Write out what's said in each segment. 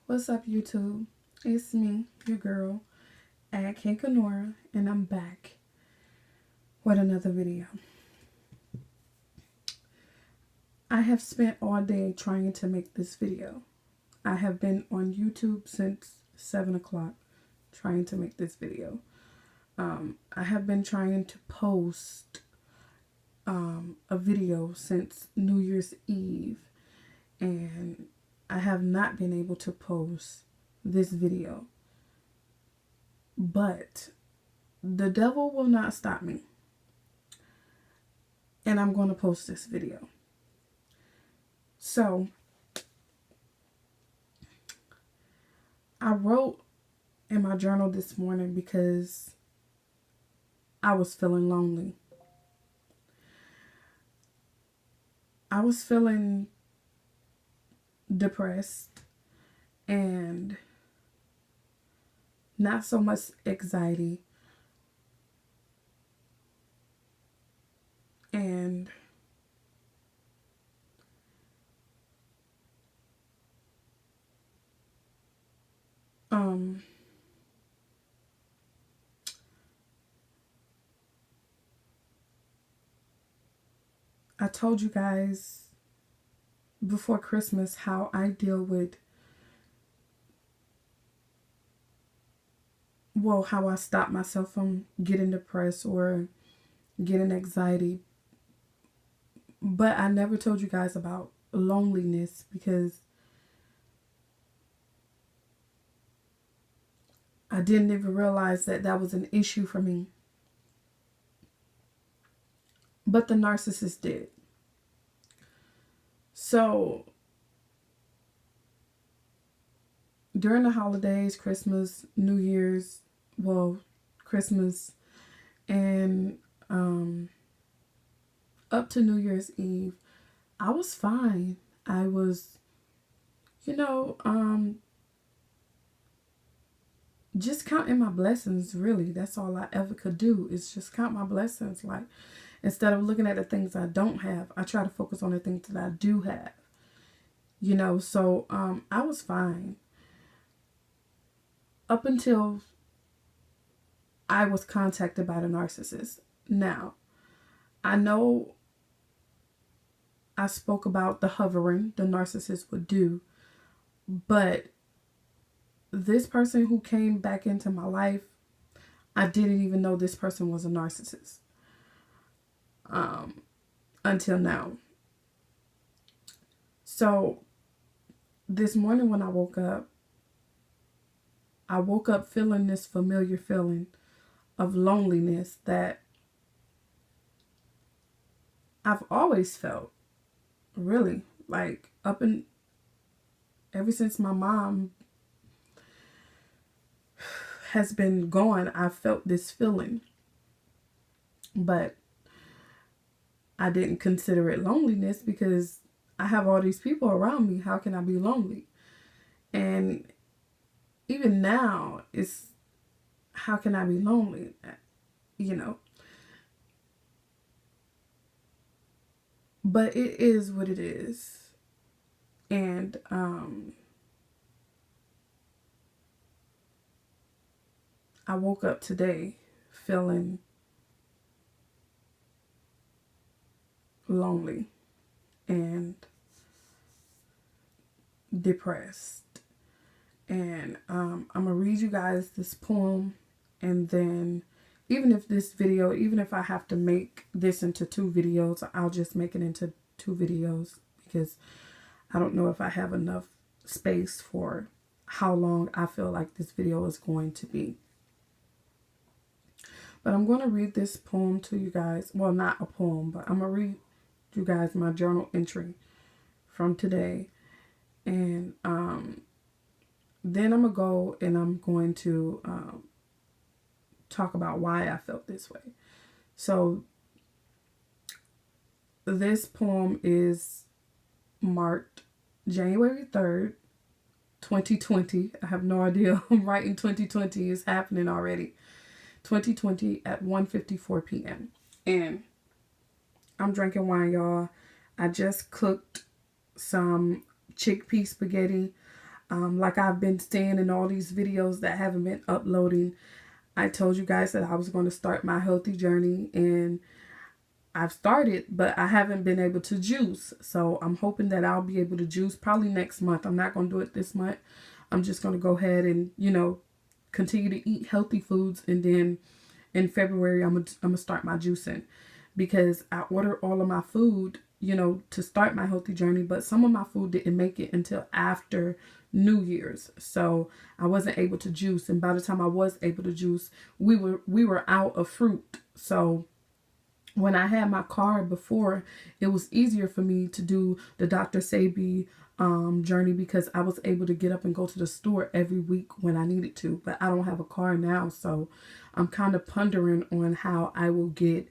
What's up, YouTube? It's me, your girl, at Kinkanora, and I'm back with another video. I have spent all day trying to make this video. I have been on YouTube since 7 o'clock trying to make this video. I have been trying to post a video since New Year's Eve, and I have not been able to post this video. But the devil will not stop me, and I'm going to post this video. So I wrote in my journal this morning because I was feeling lonely. I was feeling depressed and not so much anxiety, and I told you guys before Christmas how I deal with, how I stop myself from getting depressed or getting anxiety. But I never told you guys about loneliness because I didn't even realize that that was an issue for me. But the narcissist did. So during the holidays, Christmas, New Year's, Christmas, and up to New Year's Eve, I was fine. I was, just counting my blessings, really. That's all I ever could do is just count my blessings. Like, instead of looking at the things I don't have, I try to focus on the things that I do have. So I was fine up until I was contacted by the narcissist. Now, I know I spoke about the hovering the narcissist would do, but this person who came back into my life, I didn't even know this person was a narcissist until now. So this morning when I woke up feeling this familiar feeling of loneliness that I've always felt, really, like ever since my mom has been gone. I felt this feeling, but I didn't consider it loneliness because I have all these people around me. How can I be lonely? And even now, it's how can I be lonely? But it is what it is. And I woke up today feeling lonely and depressed. And I'm going to read you guys this poem, and then even if I have to make this into 2 videos, I'll just make it into 2 videos because I don't know if I have enough space for how long I feel like this video is going to be. But I'm going to read this poem to you guys. Well, not a poem, but I'm going to read you guys my journal entry from today. And then I'm going to go and I'm going to talk about why I felt this way. So this poem is marked January 3rd, 2020. I have no idea. I'm writing 2020 is happening already. 2020 at 1:54 p.m. And I'm drinking wine, y'all. I just cooked some chickpea spaghetti. Like I've been saying in all these videos that haven't been uploading, I told you guys that I was going to start my healthy journey, and I've started, but I haven't been able to juice. So I'm hoping that I'll be able to juice probably next month. I'm not going to do it this month. I'm just going to go ahead and, continue to eat healthy foods. And then in February, I'm going to start my juicing, because I ordered all of my food, to start my healthy journey. But some of my food didn't make it until after New Year's. So I wasn't able to juice. And by the time I was able to juice, we were out of fruit. So when I had my card before, it was easier for me to do the Dr. Sebi journey, because I was able to get up and go to the store every week when I needed to. But I don't have a car now, so I'm kind of pondering on how I will get,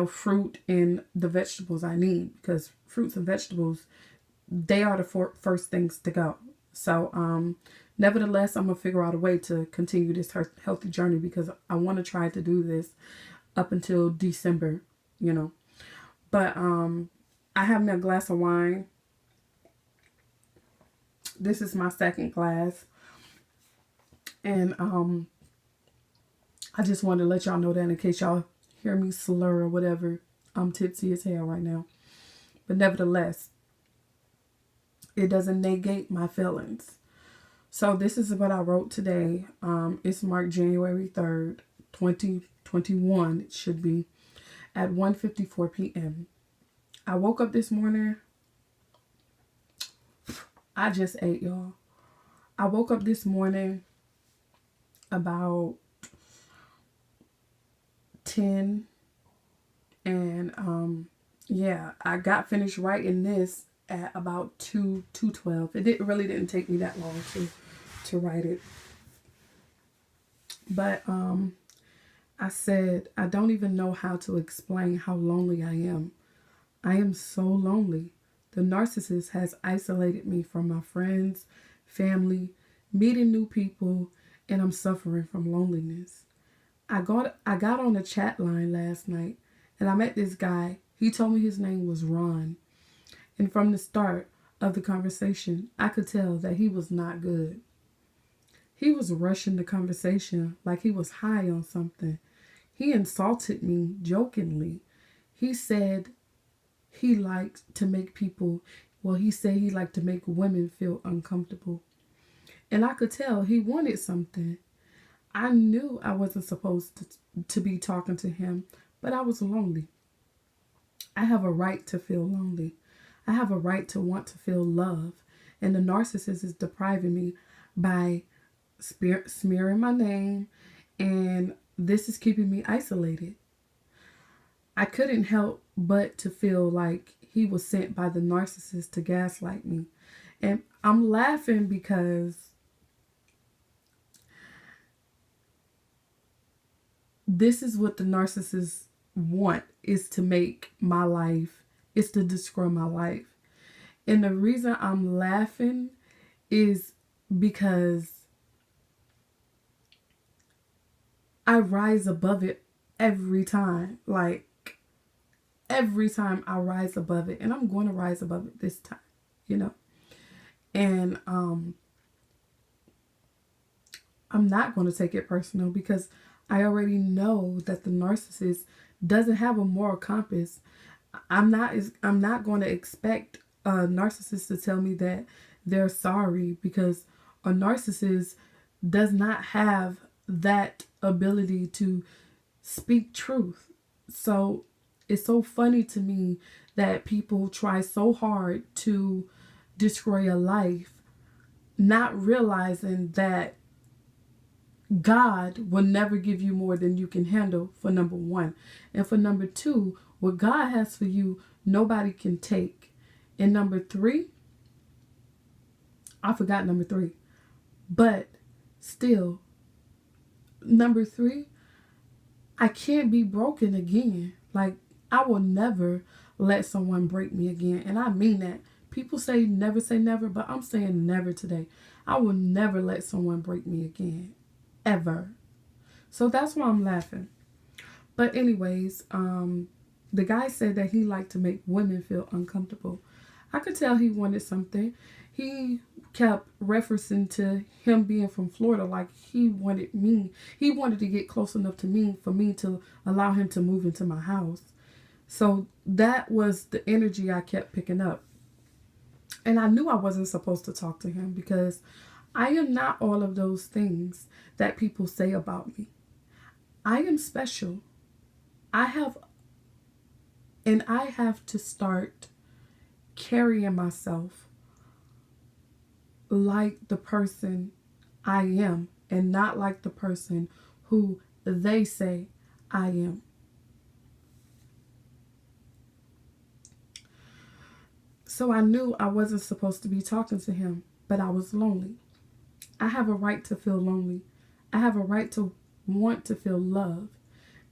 fruit and the vegetables I need, because fruits and vegetables, they are the first things to go. So nevertheless, I'm gonna figure out a way to continue this healthy journey, because I want to try to do this up until December. But I have me a glass of wine. This is my second glass. And I just wanted to let y'all know that, in case y'all hear me slur or whatever. I'm tipsy as hell right now. But nevertheless, it doesn't negate my feelings. So this is what I wrote today. It's marked January 3rd, 2021. It should be at 1:54 p.m. I woke up this morning. I just ate, y'all. I woke up this morning about 10, and yeah, I got finished writing this at about 2:12. It really didn't take me that long to write it. But I said, I don't even know how to explain how lonely I am. I am so lonely. The narcissist has isolated me from my friends, family, meeting new people, and I'm suffering from loneliness. I got on the chat line last night, and I met this guy. He told me his name was Ron. And from the start of the conversation, I could tell that he was not good. He was rushing the conversation like he was high on something. He insulted me jokingly. He said he liked to make he liked to make women feel uncomfortable. And I could tell he wanted something. I knew I wasn't supposed to be talking to him, but I was lonely. I have a right to feel lonely. I have a right to want to feel love. And the narcissist is depriving me by smearing my name, and this is keeping me isolated. I couldn't help but to feel like he was sent by the narcissist to gaslight me. And I'm laughing because this is what the narcissists want, is to make my life, is to destroy my life. And the reason I'm laughing is because I rise above it every time. Like, every time I rise above it. And I'm going to rise above it this time, And I'm not going to take it personal, because I already know that the narcissist doesn't have a moral compass. I'm not going to expect a narcissist to tell me that they're sorry, because a narcissist does not have that ability to speak truth. So it's so funny to me that people try so hard to destroy a life, not realizing that God will never give you more than you can handle, for number one. And for number two, what God has for you, nobody can take. And number three, I forgot number three. But still, number three, I can't be broken again. Like, I will never let someone break me again. And I mean that. People say never, but I'm saying never today. I will never let someone break me again. Ever. So that's why I'm laughing. But anyways, the guy said that he liked to make women feel uncomfortable. I could tell he wanted something. He kept referencing to him being from Florida, like he wanted me. He wanted to get close enough to me for me to allow him to move into my house. So that was the energy I kept picking up. And I knew I wasn't supposed to talk to him because I am not all of those things that people say about me. I am special. I have, and I have to start carrying myself like the person I am and not like the person who they say I am. So I knew I wasn't supposed to be talking to him, but I was lonely. I have a right to feel lonely. I have a right to want to feel love.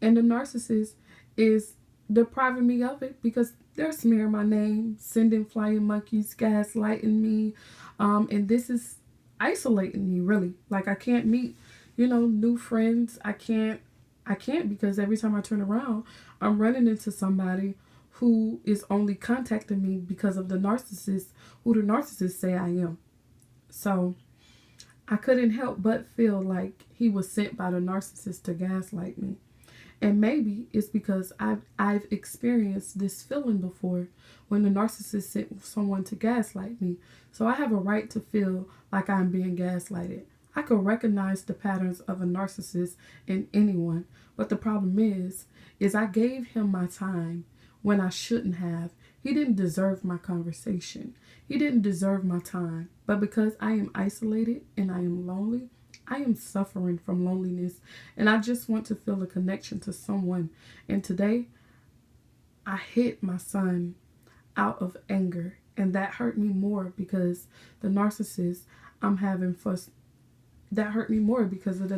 And the narcissist is depriving me of it because they're smearing my name, sending flying monkeys, gaslighting me. And this is isolating me, really. Like, I can't meet, new friends. I can't because every time I turn around, I'm running into somebody who is only contacting me because of the narcissist, who the narcissist say I am. So I couldn't help but feel like he was sent by the narcissist to gaslight me. And maybe it's because I've experienced this feeling before when the narcissist sent someone to gaslight me. So I have a right to feel like I'm being gaslighted. I can recognize the patterns of a narcissist in anyone, but the problem is I gave him my time when I shouldn't have. He didn't deserve my conversation. He didn't deserve my time. But because I am isolated and I am lonely, I am suffering from loneliness and I just want to feel a connection to someone. And today, I hit my son out of anger, and that hurt me more because the narcissist I'm having fuss. That hurt me more because of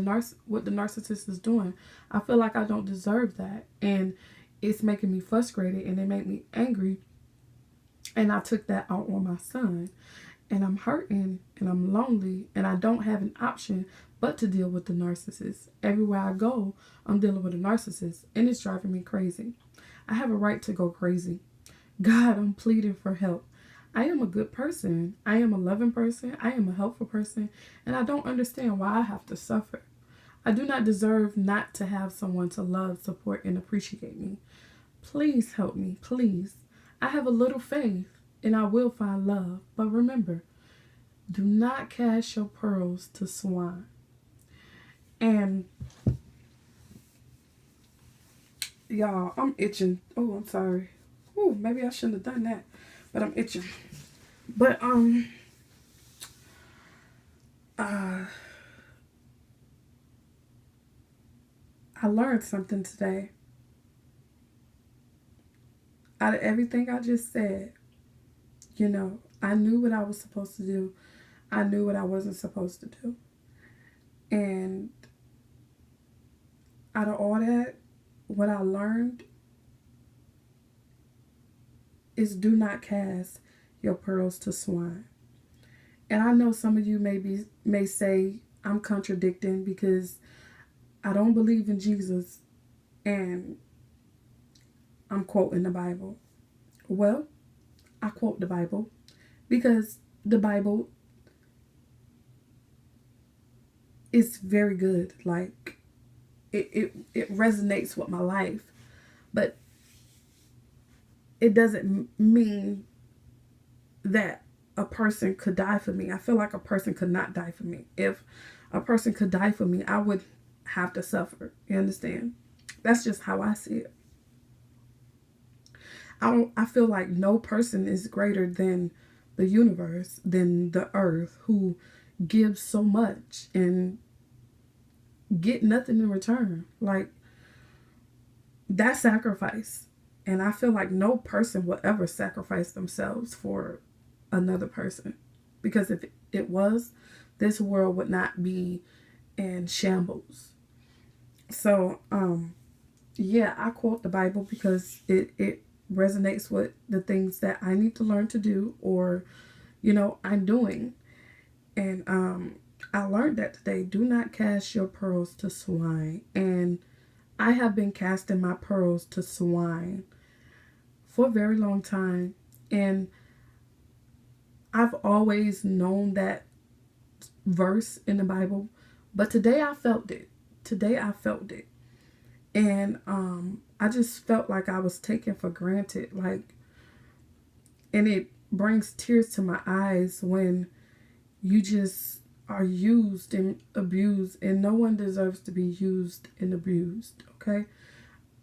what the narcissist is doing. I feel like I don't deserve that, and it's making me frustrated, and it made me angry. And I took that out on my son. And I'm hurting and I'm lonely and I don't have an option but to deal with the narcissist. Everywhere I go, I'm dealing with a narcissist and it's driving me crazy. I have a right to go crazy. God, I'm pleading for help. I am a good person. I am a loving person. I am a helpful person. And I don't understand why I have to suffer. I do not deserve not to have someone to love, support, and appreciate me. Please help me, please. I have a little faith and I will find love. But remember, do not cast your pearls to swine. And y'all, I'm itching. Oh, I'm sorry. Oh, maybe I shouldn't have done that. But I'm itching. But I learned something today. Out of everything I just said, I knew what I was supposed to do. I knew what I wasn't supposed to do. And out of all that, what I learned is do not cast your pearls to swine. And I know some of you may say I'm contradicting because I don't believe in Jesus and I'm quoting the Bible. Well, I quote the Bible because the Bible is very good. Like it resonates with my life, but it doesn't mean that a person could die for me. I feel like a person could not die for me. If a person could die for me, I would have to suffer. You understand? That's just how I see it. I feel like no person is greater than the universe, than the earth, who gives so much and get nothing in return. Like, that's sacrifice. And I feel like no person will ever sacrifice themselves for another person. Because if it was, this world would not be in shambles. So, yeah, I quote the Bible because it resonates with the things that I need to learn to do or, I'm doing. And I learned that today. Do not cast your pearls to swine. And I have been casting my pearls to swine for a very long time. And I've always known that verse in the Bible, but today I felt it. Today I felt it. And I just felt like I was taken for granted. Like, and it brings tears to my eyes when you just are used and abused, and no one deserves to be used and abused, okay?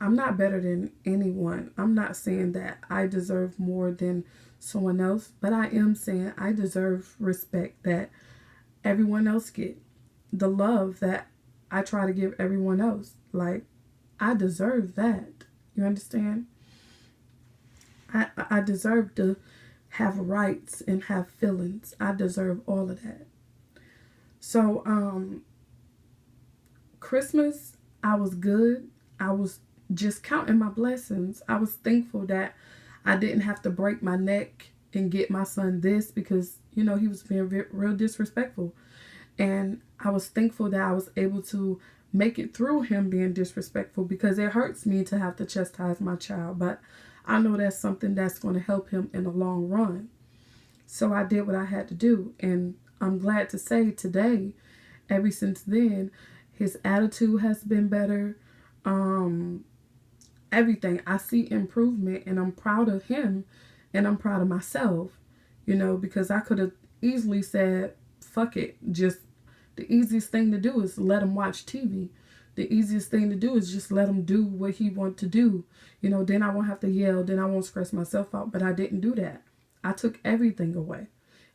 I'm not better than anyone. I'm not saying that I deserve more than someone else, but I am saying I deserve respect that everyone else get. The love that I try to give everyone else. Like, I deserve that. You understand? I deserve to have rights and have feelings. I deserve all of that. So, Christmas, I was good. I was just counting my blessings. I was thankful that I didn't have to break my neck and get my son this because, you know, he was being real disrespectful. And I was thankful that I was able to make it through him being disrespectful because it hurts me to have to chastise my child. But I know that's something that's going to help him in the long run. So I did what I had to do. And I'm glad to say today, ever since then, his attitude has been better. Um, Everything. I see improvement and I'm proud of him and I'm proud of myself, you know, because I could have easily said, fuck it. Just the easiest thing to do is let him watch TV. The easiest thing to do is just let him do what he wants to do. You know, then I won't have to yell, then I won't stress myself out. But I didn't do that. I took everything away.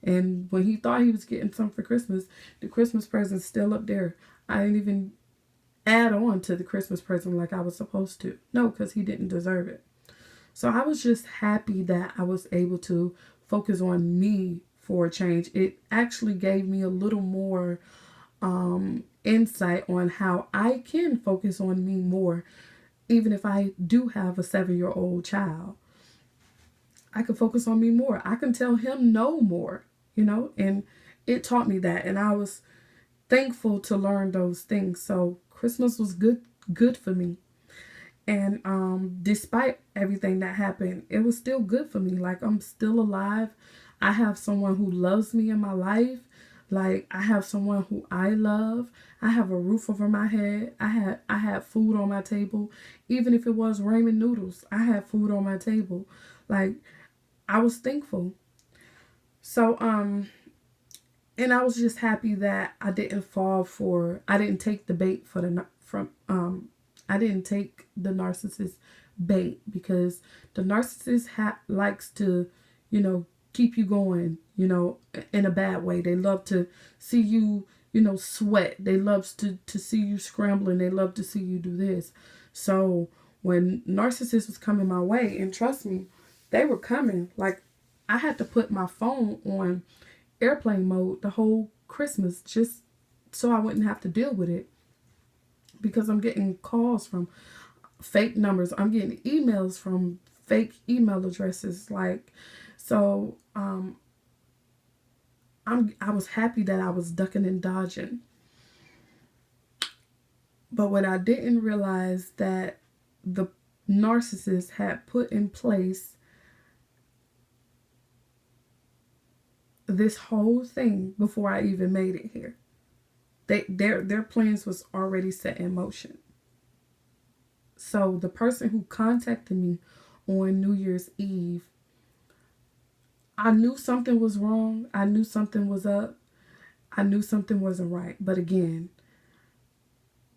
And when he thought he was getting something for Christmas, the Christmas present's still up there. I didn't even add on to the Christmas present like I was supposed to. No, because he didn't deserve it. So I was just happy that I was able to focus on me for a change. It actually gave me a little more insight on how I can focus on me more, even if I do have a 7-year-old child. I can focus on me more. I can tell him no more, you know, and it taught me that. And I was thankful to learn those things. So Christmas was good for me. And despite everything that happened, it was still good for me. Like, I'm still alive. I have someone who loves me in my life. Like, I have someone who I love. I have a roof over my head. I had food on my table. Even if it was ramen noodles, I had food on my table. Like, I was thankful. So and I was just happy that I didn't take the bait for the from I didn't take the narcissist bait because the narcissist likes to, you know, keep you going, you know, in a bad way. They love to see you, you know, sweat. They love to see you scrambling. They love to see you do this. So when narcissists was coming my way, and trust me, they were coming. Like, I had to put my phone on airplane mode the whole Christmas just so I wouldn't have to deal with it because I'm getting calls from fake numbers. I'm getting emails from fake email addresses. Like, so I was happy that I was ducking and dodging. But what I didn't realize that the narcissist had put in place this whole thing before I even made it here. Their plans was already set in motion. So the person who contacted me on New Year's Eve, I knew something was wrong. I knew something was up. I knew something wasn't right. But again,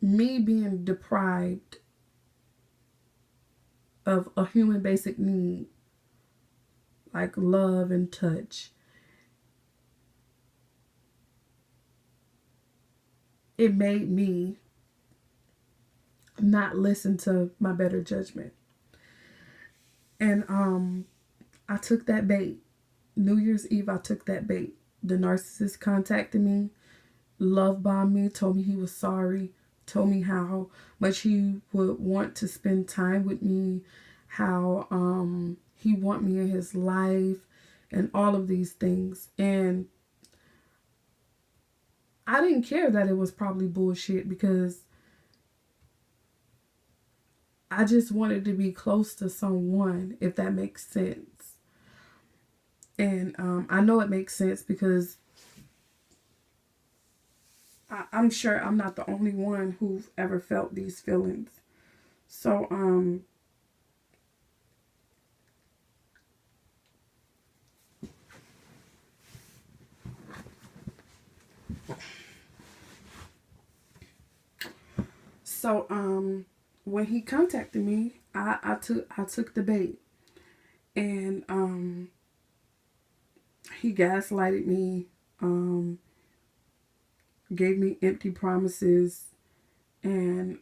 me being deprived of a human basic need like love and touch, it made me not listen to my better judgment. And I took that bait. New Year's Eve, I took that bait. The narcissist contacted me, love bombed me, told me he was sorry, told me how much he would want to spend time with me, how he want me in his life, and all of these things. And I didn't care that it was probably bullshit because I just wanted to be close to someone, if that makes sense. And I know it makes sense because I'm sure I'm not the only one who've ever felt these feelings. So, when he contacted me, I took the bait, and he gaslighted me, um, gave me empty promises, and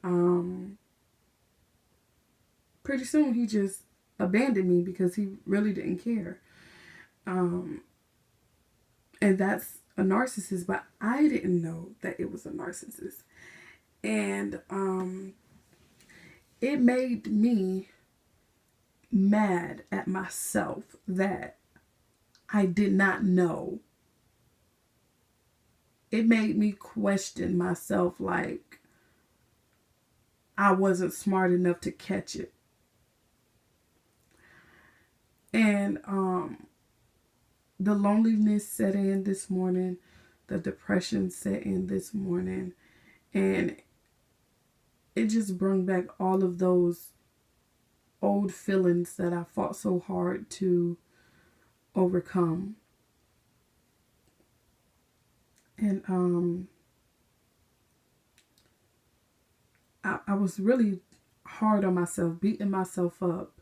pretty soon he just abandoned me because he really didn't care. Um, and that's a narcissist, but I didn't know that it was a narcissist. And it made me mad at myself that I did not know. It made me question myself, like I wasn't smart enough to catch it. And the loneliness set in this morning, the depression set in this morning, and it just brought back all of those old feelings that I fought so hard to overcome. And I was really hard on myself, beating myself up.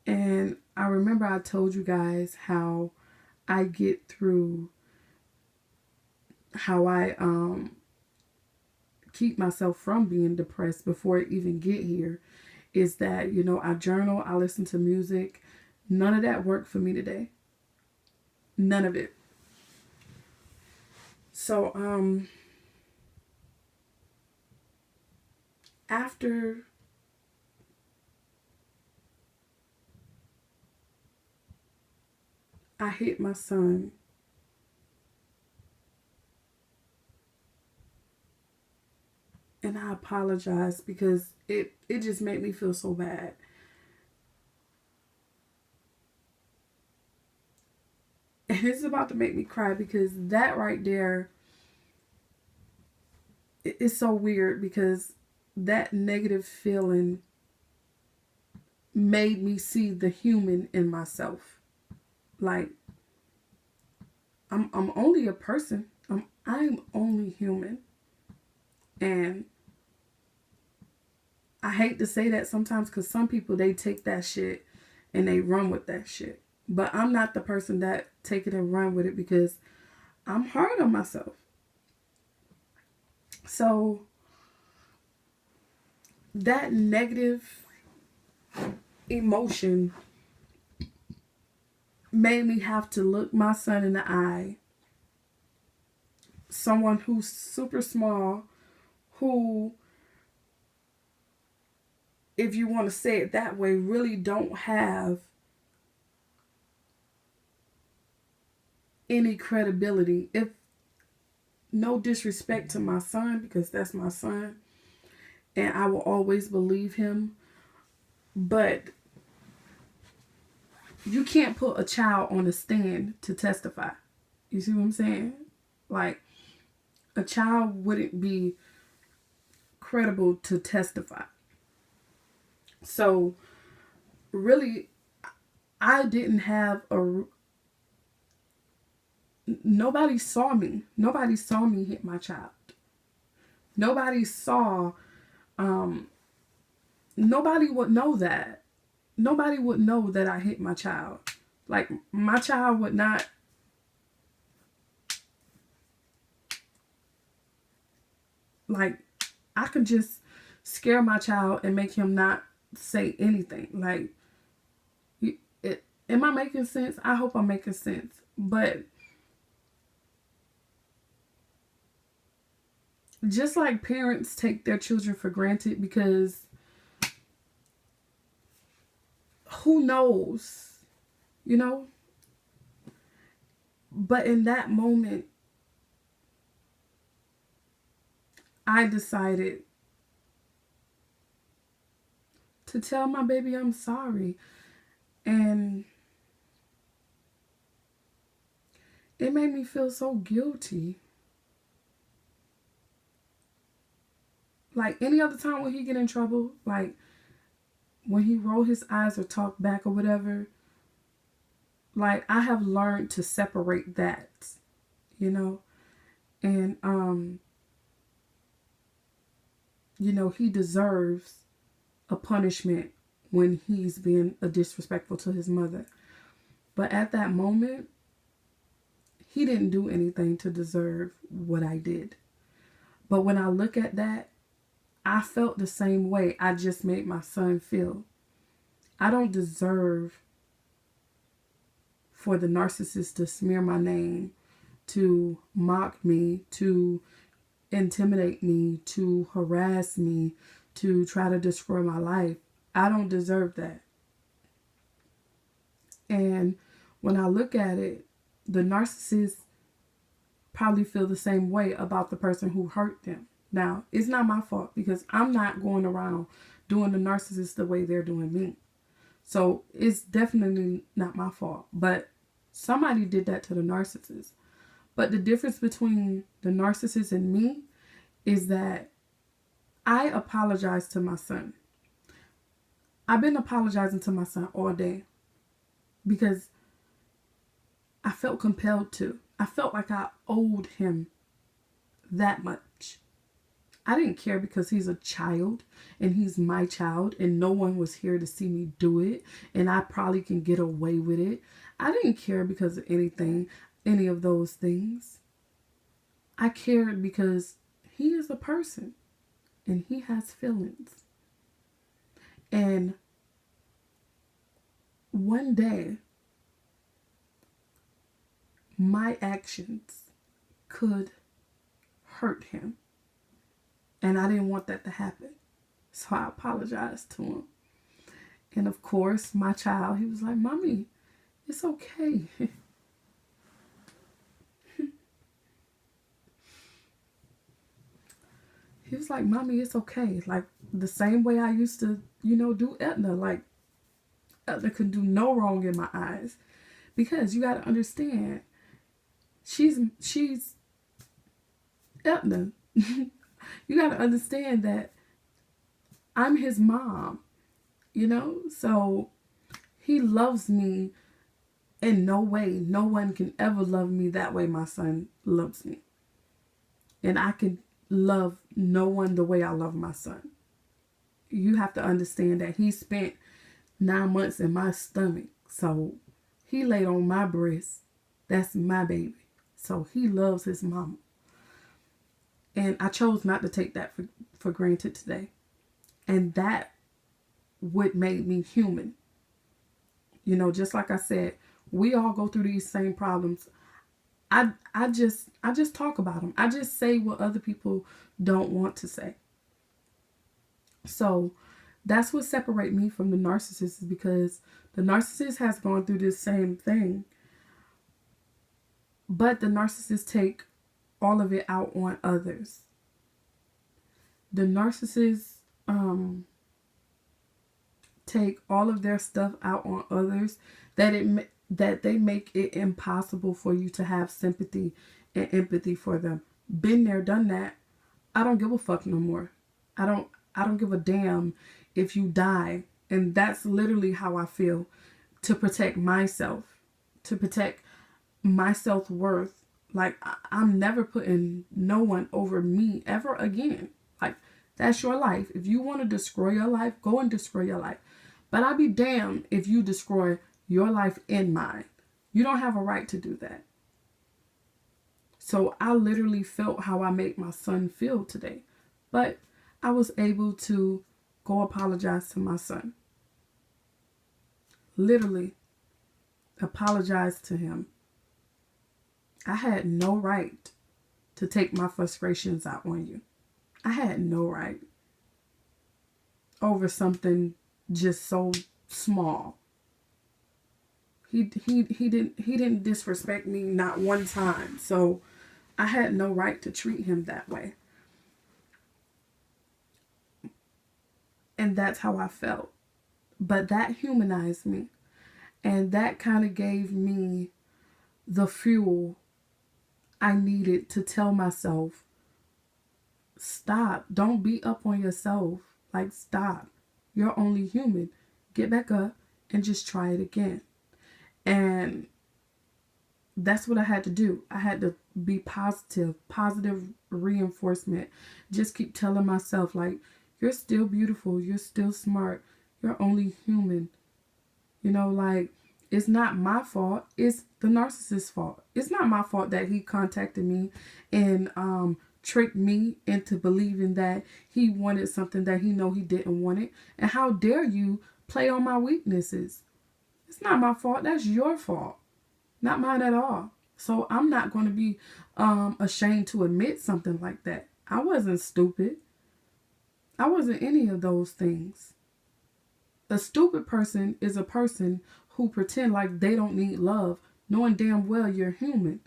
And I remember I told you guys how I get through, how I keep myself from being depressed before I even get here, is that, I journal, I listen to music. None of that worked for me today. None of it. So after I hit my son, and I apologize because it just made me feel so bad. And it's about to make me cry because that right there is so weird, because that negative feeling made me see the human in myself. Like, I'm only a person. I'm only human. And I hate to say that sometimes, because some people, they take that shit and they run with that shit. But I'm not the person that take it and run with it, because I'm hard on myself. So that negative emotion made me have to look my son in the eye. Someone who's super small, who, if you want to say it that way, really don't have any credibility. If, no disrespect to my son, because that's my son and I will always believe him, but you can't put a child on a stand to testify. You see what I'm saying? Like, a child wouldn't be credible to testify. So really, I didn't have nobody saw me. Nobody saw me hit my child. Nobody saw, nobody would know that. Nobody would know that I hit my child. Like, my child would not, like, I could just scare my child and make him not say anything. Like, am I making sense? I hope I'm making sense. But just like parents take their children for granted, because who knows, you know? But in that moment, I decided to tell my baby I'm sorry. And it made me feel so guilty. Like any other time when he get in trouble, like when he roll his eyes or talk back or whatever, like I have learned to separate that, you know. And he deserves a punishment when he's being a disrespectful to his mother. But at that moment, he didn't do anything to deserve what I did. But when I look at that, I felt the same way I just made my son feel. I don't deserve for the narcissist to smear my name, to mock me, to intimidate me, to harass me, to try to destroy my life. I don't deserve that. And when I look at it, the narcissist probably feel the same way about the person who hurt them. Now, it's not my fault because I'm not going around doing the narcissist the way they're doing me. So it's definitely not my fault. But somebody did that to the narcissist. But the difference between the narcissist and me is that I apologize to my son. I've been apologizing to my son all day because I felt compelled to. I felt like I owed him that much. I didn't care because he's a child and he's my child and no one was here to see me do it and I probably can get away with it. I didn't care because of anything, any of those things. I cared because he is a person and he has feelings. And one day, my actions could hurt him. And I didn't want that to happen. So I apologized to him. And of course, my child, he was like, "Mommy, it's okay." He was like, "Mommy, it's okay." Like the same way I used to, do Edna. Like Edna could do no wrong in my eyes. Because you got to understand, she's Edna. You got to understand that I'm his mom, so he loves me in no way. No one can ever love me that way my son loves me. And I can love no one the way I love my son. You have to understand that he spent 9 months in my stomach. So he laid on my breast. That's my baby. So he loves his mama. And I chose not to take that for granted today. And that what made me human. Just like I said, we all go through these same problems. I just talk about them. I just say what other people don't want to say. So that's what separates me from the narcissist, is because the narcissist has gone through this same thing. But the narcissists take all of it out on others. The narcissists take all of their stuff out on others that they make it impossible for you to have sympathy and empathy for them. Been there, done that. I don't give a fuck no more. I don't give a damn if you die. And that's literally how I feel. To protect myself, to protect my self-worth. Like, I'm never putting no one over me ever again. Like, that's your life. If you want to destroy your life, go and destroy your life. But I'll be damned if you destroy your life and mine. You don't have a right to do that. So I literally felt how I made my son feel today. But I was able to go apologize to my son. Literally apologize to him. I had no right to take my frustrations out on you. I had no right over something just so small. He didn't disrespect me not one time. So I had no right to treat him that way. And that's how I felt. But that humanized me. And that kind of gave me the fuel I needed to tell myself, stop. Don't beat up on yourself. Like, stop. You're only human. Get back up and just try it again. And that's what I had to do. I had to be positive reinforcement. Just keep telling myself, like, you're still beautiful. You're still smart. You're only human. You know, like, it's not my fault. It's the narcissist's fault. It's not my fault that he contacted me and tricked me into believing that he wanted something that he know he didn't want it. And how dare you play on my weaknesses? It's not my fault. That's your fault. Not mine at all. So I'm not going to be ashamed to admit something like that. I wasn't stupid. I wasn't any of those things. A stupid person is a person who pretend like they don't need love, knowing damn well you're human.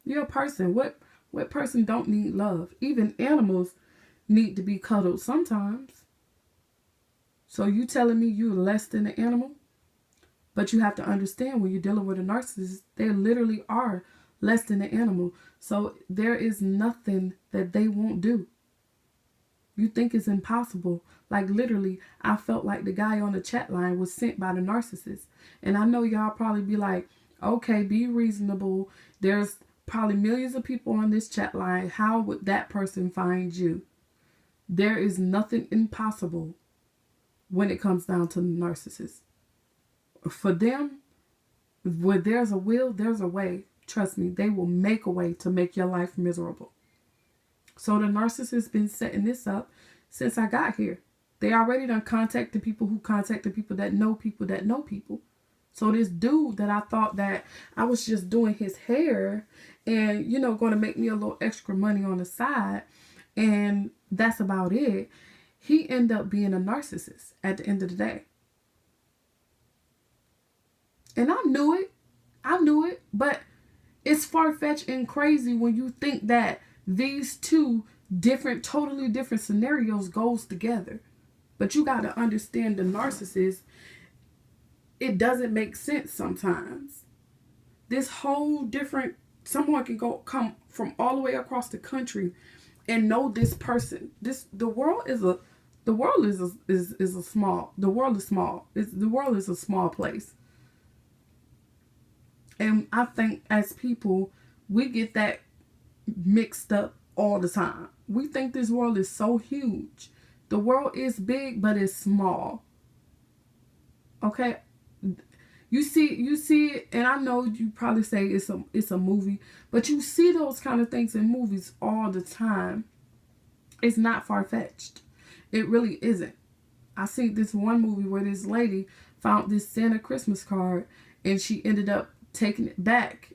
You're a person. What person don't need love? Even animals need to be cuddled sometimes. So you telling me you're less than an animal? But you have to understand, when you're dealing with a narcissist, they literally are less than an animal. So there is nothing that they won't do. You think it's impossible. Like, literally, I felt like the guy on the chat line was sent by the narcissist. And I know y'all probably be like, okay, be reasonable. There's probably millions of people on this chat line. How would that person find you? There is nothing impossible when it comes down to the narcissist. For them, where there's a will, there's a way. Trust me, they will make a way to make your life miserable. So the narcissist been setting this up since I got here. They already done contacted people who contacted people that know people that know people. So this dude that I thought that I was just doing his hair and, you know, going to make me a little extra money on the side, and that's about it, he ended up being a narcissist at the end of the day. And I knew it, but it's far-fetched and crazy when you think that these two totally different scenarios goes together. But you got to understand, the narcissist, it doesn't make sense sometimes. This whole different, someone can come from all the way across the country and know this person. The world is small. The world is a small place. And I think as people, we get that mixed up all the time. We think this world is so huge. The world is big, but it's small. Okay? You see it, and I know you probably say it's a movie, but you see those kind of things in movies all the time. It's not far-fetched. It really isn't. I see this one movie where this lady found this Santa Christmas card, and she ended up taking it back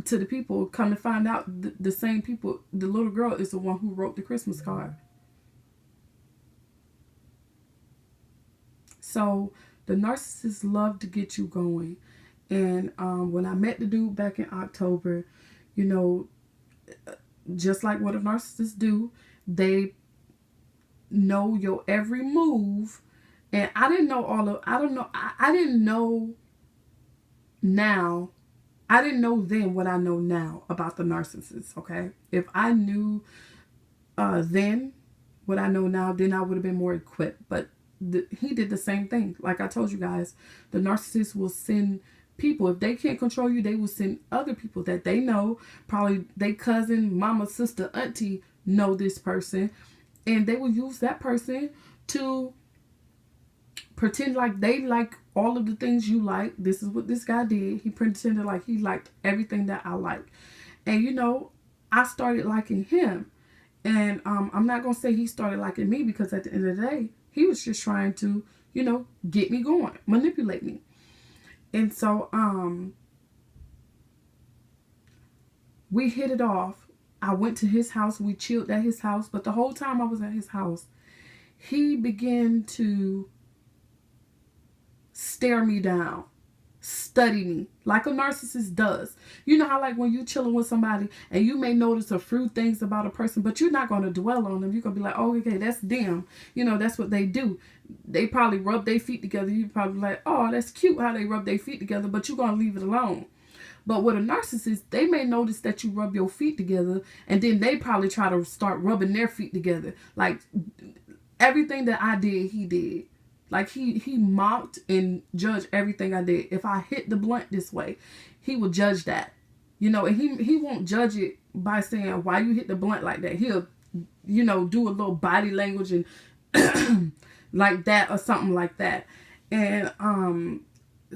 to the people. Come to find out, the same people, the little girl is the one who wrote the Christmas card. So the narcissists love to get you going. And when I met the dude back in October, you know, just like what a narcissist do, they know your every move. And I didn't know I didn't know now. I didn't know then what I know now about the narcissist, okay? If I knew then what I know now, then I would have been more equipped. But he did the same thing. Like I told you guys, the narcissist will send people. If they can't control you, they will send other people that they know. Probably they cousin, mama, sister, auntie know this person. And they will use that person to pretend like they like all of the things you like. This is what this guy did. He pretended like he liked everything that I like. And, you know, I started liking him. And I'm not going to say he started liking me, because at the end of the day, he was just trying to, you know, get me going, manipulate me. And so we hit it off. I went to his house. We chilled at his house. But the whole time I was at his house, he began to stare me down, study me like a narcissist does. You know how, like, when you chilling with somebody and you may notice a few things about a person, but you're not going to dwell on them. You're going to be like, oh, okay, that's them. You know, that's what they do. They probably rub their feet together. You probably like, oh, that's cute how they rub their feet together, but you're going to leave it alone. But with a narcissist, they may notice that you rub your feet together, and then they probably try to start rubbing their feet together. Like everything that I did, he did. Like he mocked and judged everything I did. If I hit the blunt this way, he will judge that. You know, and he won't judge it by saying why you hit the blunt like that. He'll, you know, do a little body language and like that or something like that. And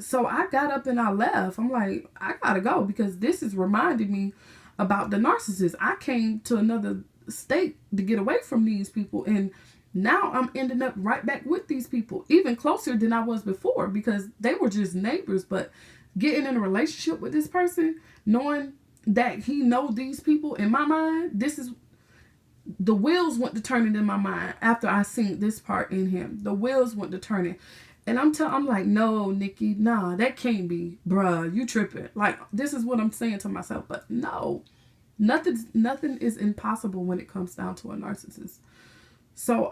so I got up and I left. I'm like, I gotta go because this is reminding me about the narcissist. I came to another state to get away from these people, and now I'm ending up right back with these people, even closer than I was before, because they were just neighbors. But getting in a relationship with this person, knowing that he know these people, in my mind, this is the wheels went to turning in my mind after I seen this part in him. The wheels went to turning. And I'm like, no, Nikki, nah, that can't be, bruh, you tripping. Like, this is what I'm saying to myself. But no, nothing is impossible when it comes down to a narcissist. So,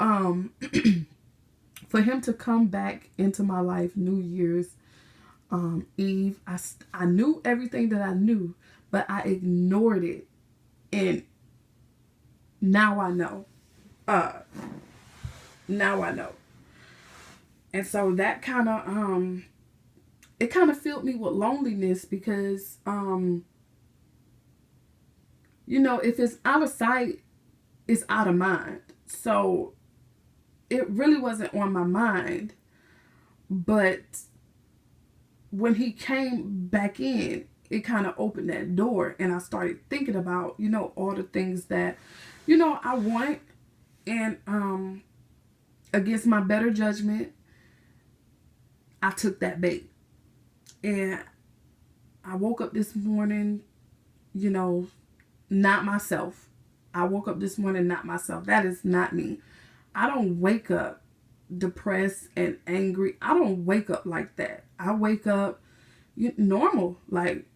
for him to come back into my life, New Year's Eve, I knew everything that I knew, but I ignored it. And now I know. Now I know. And so that kind of, it kind of filled me with loneliness because, you know, if it's out of sight, it's out of mind. So it really wasn't on my mind. But when he came back in, it kind of opened that door. And I started thinking about, you know, all the things that, you know, I want. And against my better judgment, I took that bait. And I woke up this morning, you know, not myself. I woke up this morning not myself. That is not me. I don't wake up depressed and angry. I don't wake up like that. I wake up normal. Like,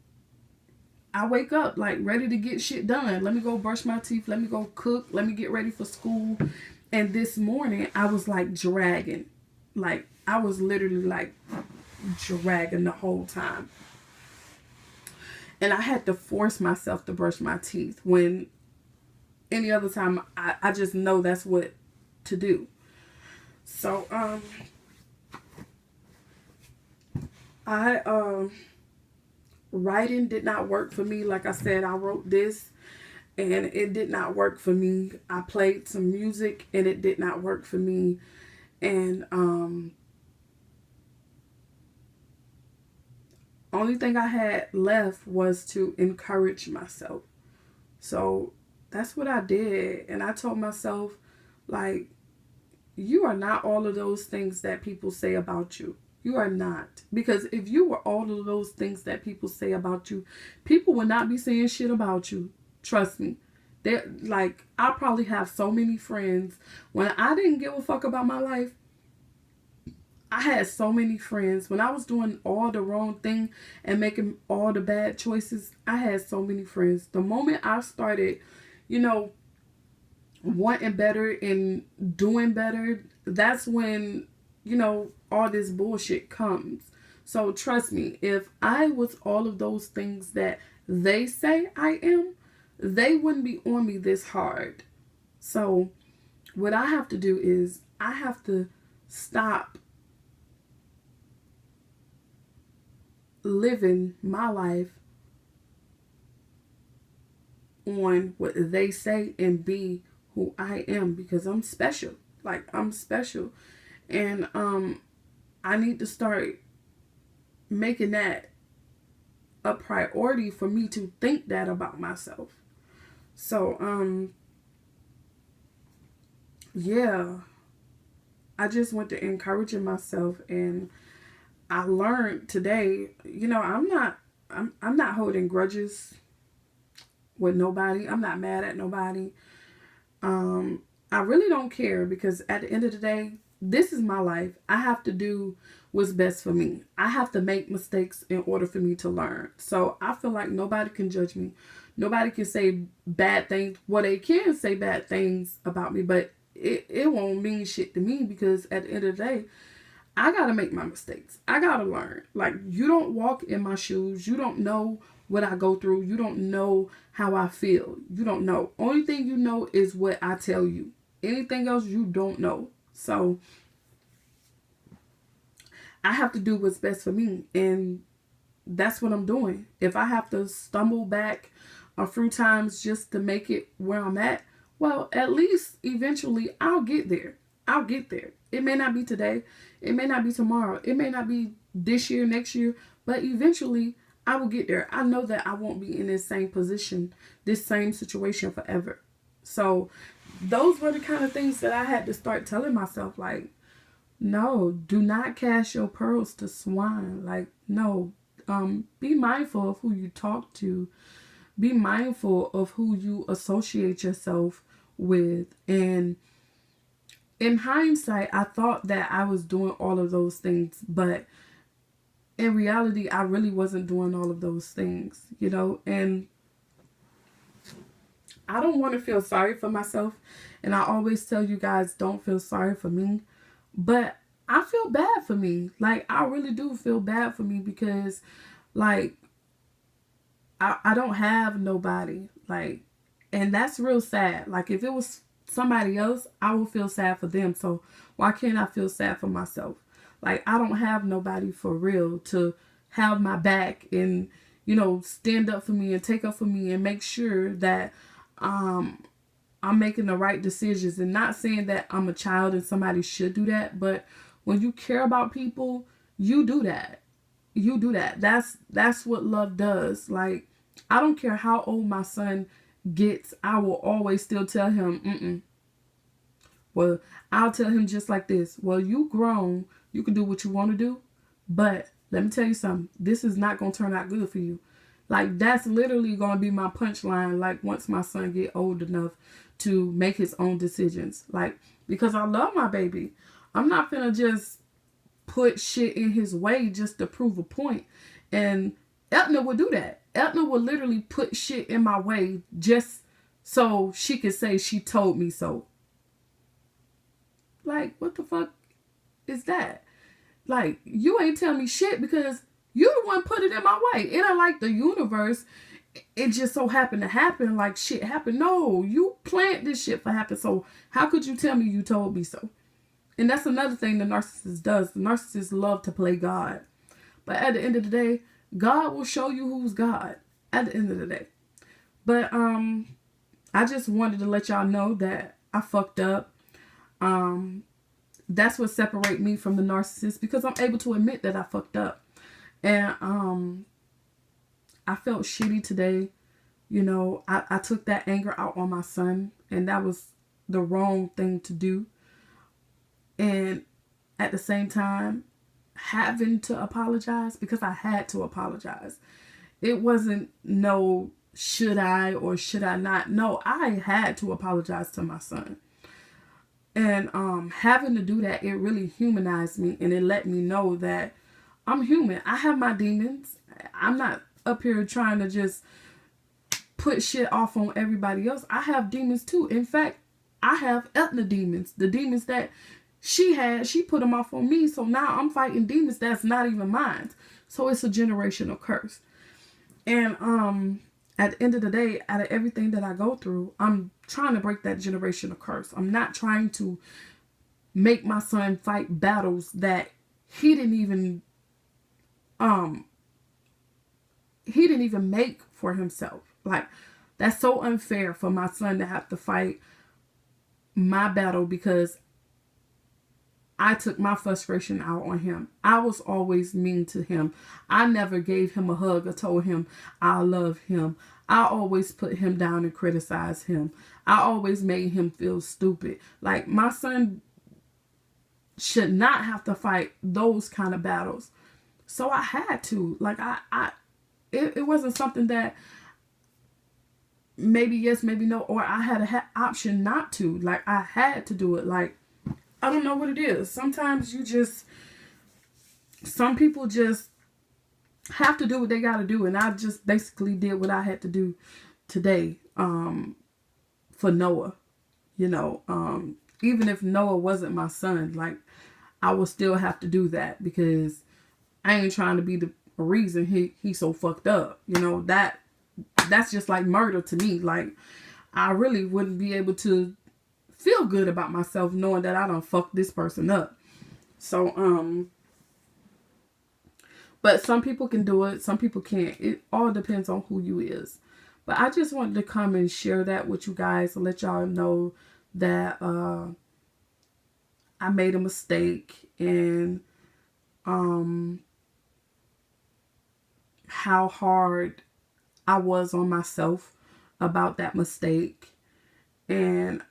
I wake up like ready to get shit done. Let me go brush my teeth. Let me go cook. Let me get ready for school. And this morning I was like dragging. Like, I was literally like dragging the whole time. And I had to force myself to brush my teeth when any other time I just know that's what to do. So, writing did not work for me. Like I said, I wrote this and it did not work for me. I played some music and it did not work for me. And, only thing I had left was to encourage myself. So that's what I did. And I told myself, like, you are not all of those things that people say about you. You are not. Because if you were all of those things that people say about you, people would not be saying shit about you. Trust me. They're like, I probably have so many friends. When I didn't give a fuck about my life, I had so many friends. When I was doing all the wrong thing and making all the bad choices, I had so many friends. The moment I started, you know, wanting better and doing better, that's when, you know, all this bullshit comes. So trust me, if I was all of those things that they say I am, they wouldn't be on me this hard. So what I have to do is I have to stop living my life on what they say and be who I am, because I'm special. Like, I'm special. And I need to start making that a priority for me to think that about myself. So yeah, I just went to encouraging myself, and I learned today, you know, I'm not holding grudges with nobody. I'm not mad at nobody. I really don't care, because at the end of the day, this is my life. I have to do what's best for me. I have to make mistakes in order for me to learn. So I feel like nobody can judge me. Nobody can say bad things. Well, they can say bad things about me, but it won't mean shit to me, because at the end of the day, I got to make my mistakes. I got to learn. Like, you don't walk in my shoes. You don't know what I go through. You don't know how I feel. You don't know. Only thing you know is what I tell you. Anything else you don't know. So I have to do what's best for me. And that's what I'm doing. If I have to stumble back a few times just to make it where I'm at, well, at least eventually I'll get there. I'll get there. It may not be today. It may not be tomorrow. It may not be this year, next year, but eventually I will get there. I know that I won't be in this same position, this same situation forever. So those were the kind of things that I had to start telling myself, like, no, do not cast your pearls to swine. Like, no, be mindful of who you talk to. Be mindful of who you associate yourself with. And in hindsight, I thought that I was doing all of those things, but in reality, I really wasn't doing all of those things, you know. And I don't want to feel sorry for myself. And I always tell you guys, don't feel sorry for me. But I feel bad for me. Like, I really do feel bad for me because, like, I don't have nobody. Like, and that's real sad. Like, if it was somebody else, I would feel sad for them. So why can't I feel sad for myself? Like, I don't have nobody for real to have my back and, you know, stand up for me and take up for me and make sure that I'm making the right decisions. And not saying that I'm a child and somebody should do that, but when you care about people, you do that. You do that. That's what love does. Like, I don't care how old my son gets, I will always still tell him, well, I'll tell him just like this. Well, you grown, you can do what you want to do, but let me tell you something. This is not going to turn out good for you. Like, that's literally going to be my punchline. Like, once my son get old enough to make his own decisions. Like, because I love my baby. I'm not finna just put shit in his way just to prove a point. And Etna would do that. Etna would literally put shit in my way just so she could say she told me so. Like, what the fuck is that? Like, you ain't tell me shit because you the one put it in my way. It ain't like the universe, it just so happened to happen, like shit happened. No, you planned this shit for happen. So how could you tell me you told me so? And that's another thing the narcissist does. The narcissists love to play God. But at the end of the day, God will show you who's God at the end of the day. But I just wanted to let y'all know that I fucked up. That's what separates me from the narcissist, because I'm able to admit that I fucked up. And I felt shitty today. You know, I took that anger out on my son, and that was the wrong thing to do. And at the same time, having to apologize, because I had to apologize. It wasn't no should I or should I not. No, I had to apologize to my son. And having to do that, it really humanized me, and it let me know that I'm human. I have my demons. I'm not up here trying to just put shit off on everybody else. I have demons too. In fact, I have Etna demons. The demons that she had, she put them off on me. So now I'm fighting demons that's not even mine. So it's a generational curse. And at the end of the day, out of everything that I go through, I'm trying to break that generational curse. I'm not trying to make my son fight battles that he didn't even make for himself. Like, that's so unfair for my son to have to fight my battle because I took my frustration out on him. I was always mean to him. I never gave him a hug or told him I love him. I always put him down and criticized him. I always made him feel stupid. Like, my son should not have to fight those kind of battles. So I had to. Like, it wasn't something that maybe yes, maybe no, or I had an option not to. Like, I had to do it. Like, I don't know what it is. Sometimes some people just have to do what they got to do. And I just basically did what I had to do today for Noah. You know, even if Noah wasn't my son, like, I will still have to do that because I ain't trying to be the reason he's so fucked up. You know, that's just like murder to me. Like, I really wouldn't be able to feel good about myself knowing that I done fucked this person up. So, but some people can do it, some people can't. It all depends on who you is. But I just wanted to come and share that with you guys to let y'all know that I made a mistake, and how hard I was on myself about that mistake, and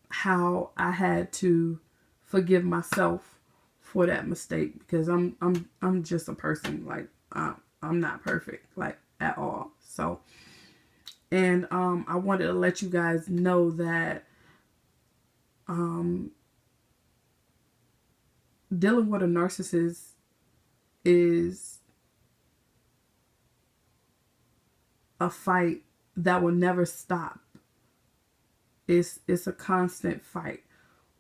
how I had to forgive myself for that mistake, because I'm just a person. Like, I'm not perfect, like, at all. So, and I wanted to let you guys know that dealing with a narcissist is a fight that will never stop. It's a constant fight.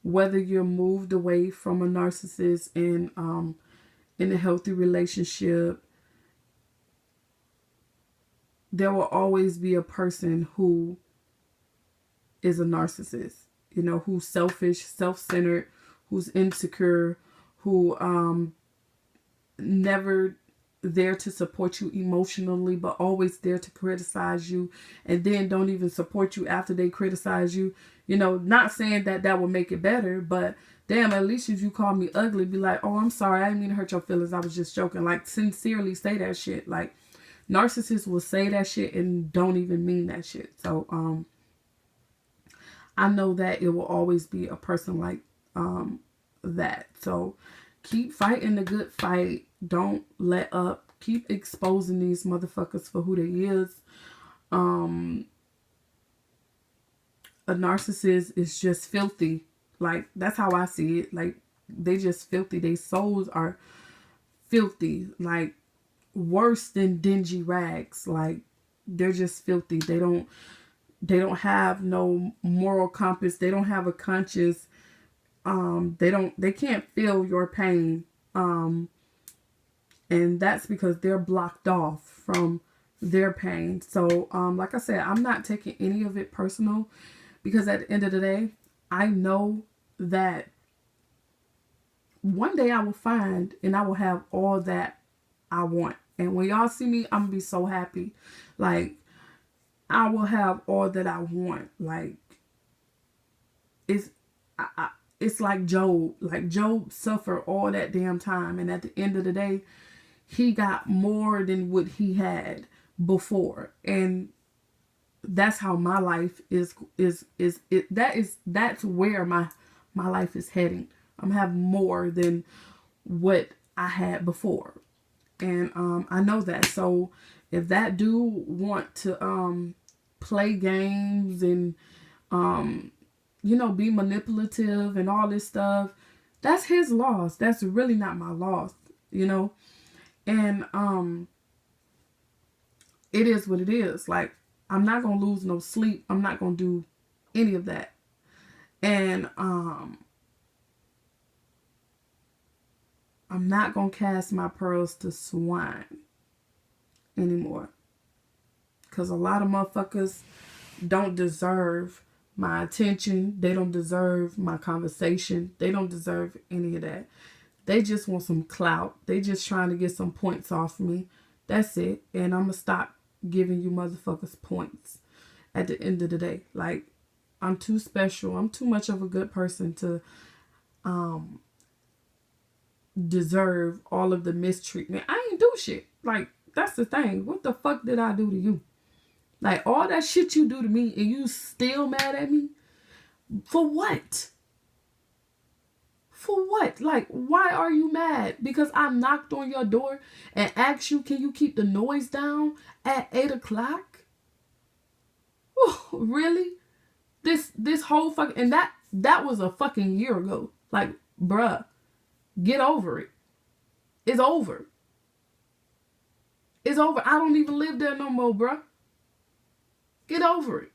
Whether you're moved away from a narcissist in a healthy relationship, there will always be a person who is a narcissist. You know, who's selfish, self-centered, who's insecure, who never there to support you emotionally, but always there to criticize you, and then don't even support you after they criticize you. You know, not saying that that will make it better, but damn, at least if you call me ugly, be like, oh, I'm sorry, I didn't mean to hurt your feelings, I was just joking. Like, sincerely say that shit. Like, narcissists will say that shit and don't even mean that shit. So I know that it will always be a person like that. So keep fighting the good fight. Don't let up. Keep exposing these motherfuckers for who they is. A narcissist is just filthy. Like, that's how I see it. Like, they just filthy. Their souls are filthy. Like, worse than dingy rags. Like, they're just filthy. They don't have no moral compass. They don't have a conscience. They can't feel your pain. And that's because they're blocked off from their pain. So, like I said, I'm not taking any of it personal, because at the end of the day, I know that one day I will find and I will have all that I want. And when y'all see me, I'm gonna be so happy. Like, I will have all that I want. Like, it's like Job. Like, Job suffered all that damn time, and at the end of the day, he got more than what he had before. And that's how my life that's where my life is heading. I'm gonna have more than what I had before. And I know that. So if that dude want to play games and be manipulative and all this stuff, that's his loss. That's really not my loss, And it is what it is. Like, I'm not gonna lose no sleep. I'm not gonna do any of that. And I'm not gonna cast my pearls to swine anymore. Because a lot of motherfuckers don't deserve my attention. They don't deserve my conversation. They don't deserve any of that. They just want some clout. They just trying to get some points off me. That's it. And I'm gonna stop giving you motherfuckers points at the end of the day. Like, I'm too special. I'm too much of a good person to deserve all of the mistreatment. I ain't do shit. Like, that's the thing. What the fuck did I do to you? Like, all that shit you do to me and you still mad at me? For what? For what? Like, why are you mad? Because I knocked on your door and asked you, can you keep the noise down at 8 o'clock? Oh, really? This whole fucking... And that was a fucking year ago. Like, bruh, get over it. It's over. It's over. I don't even live there no more, bruh. Get over it.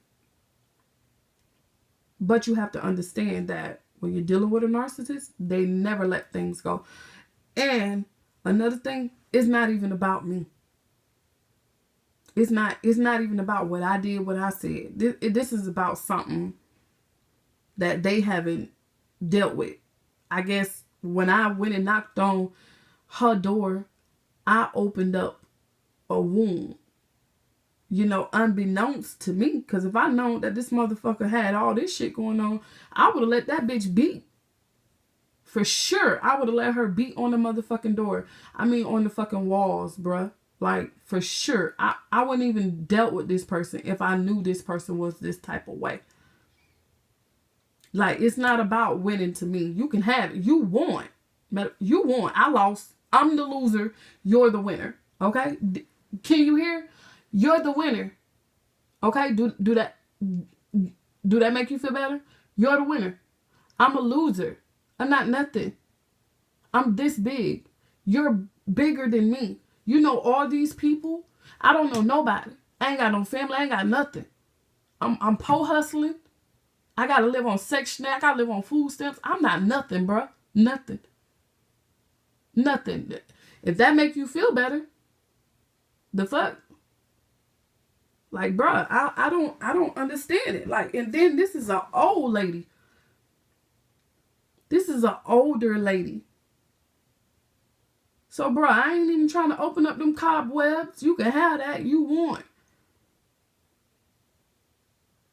But you have to understand that When you're dealing with a narcissist, they never let things go. And another thing, it's not even about me. It's not even about what I did, what I said. This is about something that they haven't dealt with. I guess when I went and knocked on her door, I opened up a wound. You know, unbeknownst to me. Because if I known that this motherfucker had all this shit going on, I would have let that bitch beat. For sure, I would have let her beat on the motherfucking door. I mean, on the fucking walls, bruh. Like, for sure. I wouldn't even dealt with this person if I knew this person was this type of way. Like, it's not about winning to me. You can have it. You won. You won. I lost. I'm the loser. You're the winner. Okay? Can you hear? You're the winner. Okay? Do that make you feel better? You're the winner. I'm a loser. I'm not nothing. I'm this big. You're bigger than me. You know all these people? I don't know nobody. I ain't got no family. I ain't got nothing. I'm po hustling. I gotta live on Section 8. I gotta live on food stamps. I'm not nothing, bruh. Nothing. Nothing. If that make you feel better, the fuck? Like, bruh, I don't understand it. Like, and then this is an old lady. This is an older lady. So, bruh, I ain't even trying to open up them cobwebs. You can have that. You want.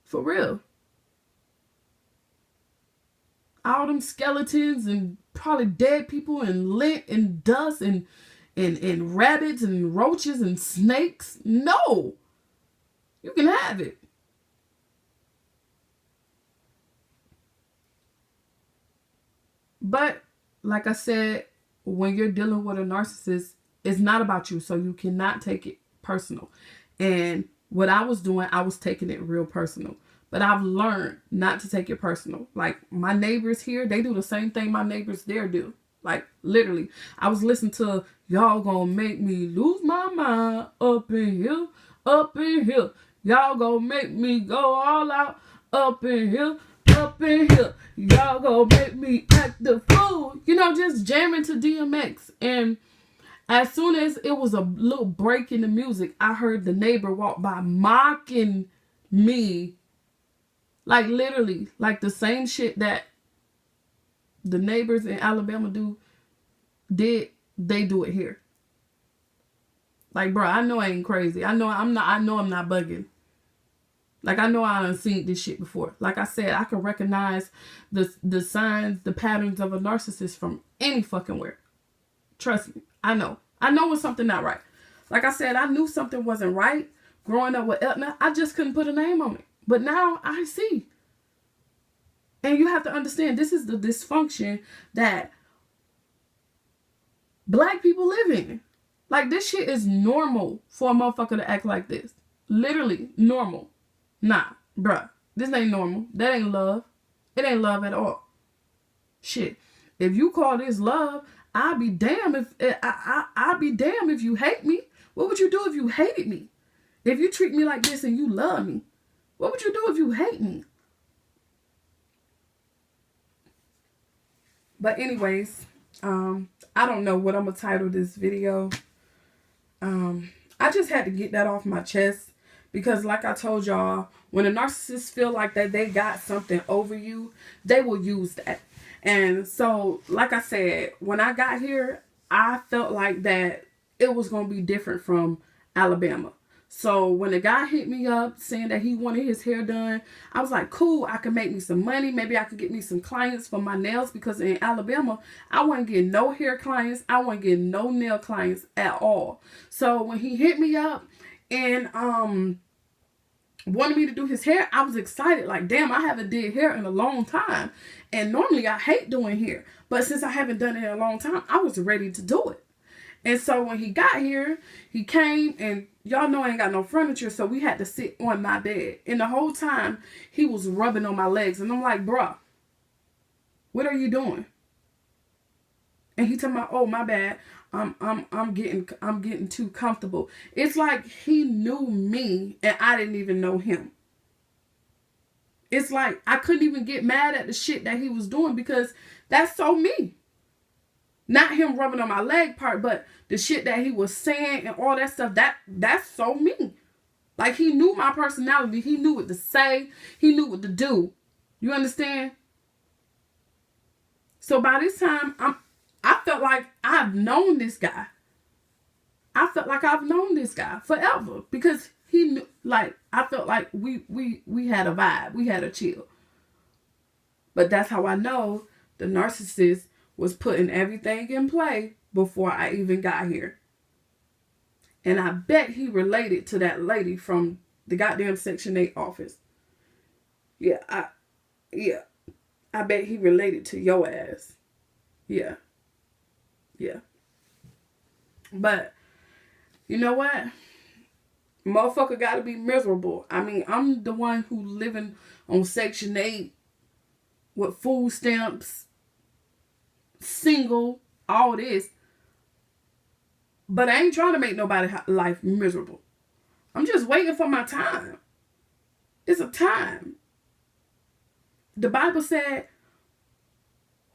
For real. All them skeletons and probably dead people and lint and dust and rabbits and roaches and snakes. No. You can have it. But, like I said, when you're dealing with a narcissist, it's not about you. So you cannot take it personal. And what I was doing, I was taking it real personal. But I've learned not to take it personal. Like, my neighbors here, they do the same thing my neighbors there do. Like, literally. I was listening to Y'all Gonna Make Me Lose My Mind up in here, up in here. Y'all gonna make me go all out up in here, up in here. Y'all gonna make me act the fool. You know, just jamming to DMX. And as soon as it was a little break in the music, I heard the neighbor walk by mocking me. Like, literally, like the same shit that the neighbors in Alabama they do it here. Like, bro, I know I ain't crazy. I know I'm not bugging. Like, I know I done seen this shit before. Like I said, I can recognize the signs, the patterns of a narcissist from any fucking where. Trust me. I know when something not right. Like I said, I knew something wasn't right growing up with Etna. I just couldn't put a name on it. But now I see. And you have to understand, this is the dysfunction that black people live in. Like, this shit is normal for a motherfucker to act like this. Literally normal. Nah, bruh. This ain't normal. That ain't love. It ain't love at all. Shit. If you call this love, I'd be damned if you hate me. What would you do if you hated me? If you treat me like this and you love me, what would you do if you hate me? But anyways, I don't know what I'm gonna title this video. I just had to get that off my chest because, like I told y'all, when a narcissist feel like that they got something over you, they will use that. And so, like I said, when I got here, I felt like that it was gonna be different from Alabama. So when the guy hit me up saying that he wanted his hair done, I was like, cool, I can make me some money. Maybe I could get me some clients for my nails, because in Alabama, I wasn't getting no hair clients. I wasn't getting no nail clients at all. So when he hit me up and wanted me to do his hair, I was excited. Like, damn, I haven't did hair in a long time. And normally I hate doing hair. But since I haven't done it in a long time, I was ready to do it. And so when he got here, he came, and y'all know I ain't got no furniture, so we had to sit on my bed. And the whole time, he was rubbing on my legs. And I'm like, bruh, what are you doing? And he told me, oh, my bad. I'm getting too comfortable. It's like he knew me and I didn't even know him. It's like I couldn't even get mad at the shit that he was doing because that's so me. Not him rubbing on my leg part, but the shit that he was saying and all that stuff, that's so me. Like, he knew my personality. He knew what to say. He knew what to do. You understand? So by this time, I felt like I've known this guy. I felt like I've known this guy forever because he knew, like, I felt like we had a vibe. We had a chill. But that's how I know the narcissist was putting everything in play before I even got here. And I bet he related to that lady from the goddamn Section 8 office. Yeah, I bet he related to your ass. Yeah. But, you know what? Motherfucker gotta be miserable. I mean, I'm the one who living on Section 8 with food stamps, single, all this. But I ain't trying to make nobody's life miserable. I'm just waiting for my time. It's a time. The Bible said,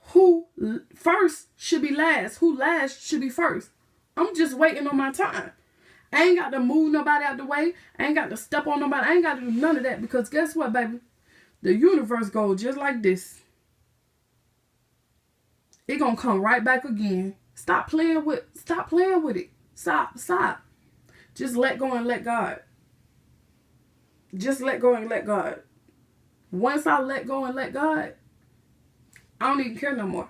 who first should be last. Who last should be first. I'm just waiting on my time. I ain't got to move nobody out the way. I ain't got to step on nobody. I ain't got to do none of that because guess what, baby? The universe goes just like this. It gonna come right back again. Stop playing with it. Stop. Just let go and let God. Just let go and let God. Once I let go and let God, I don't even care no more.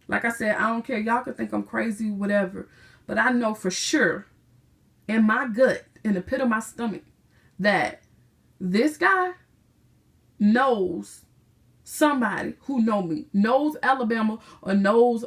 Like I said, I don't care. Y'all could think I'm crazy, whatever. But I know for sure, in my gut, in the pit of my stomach, that this guy knows somebody who know me. Knows Alabama or knows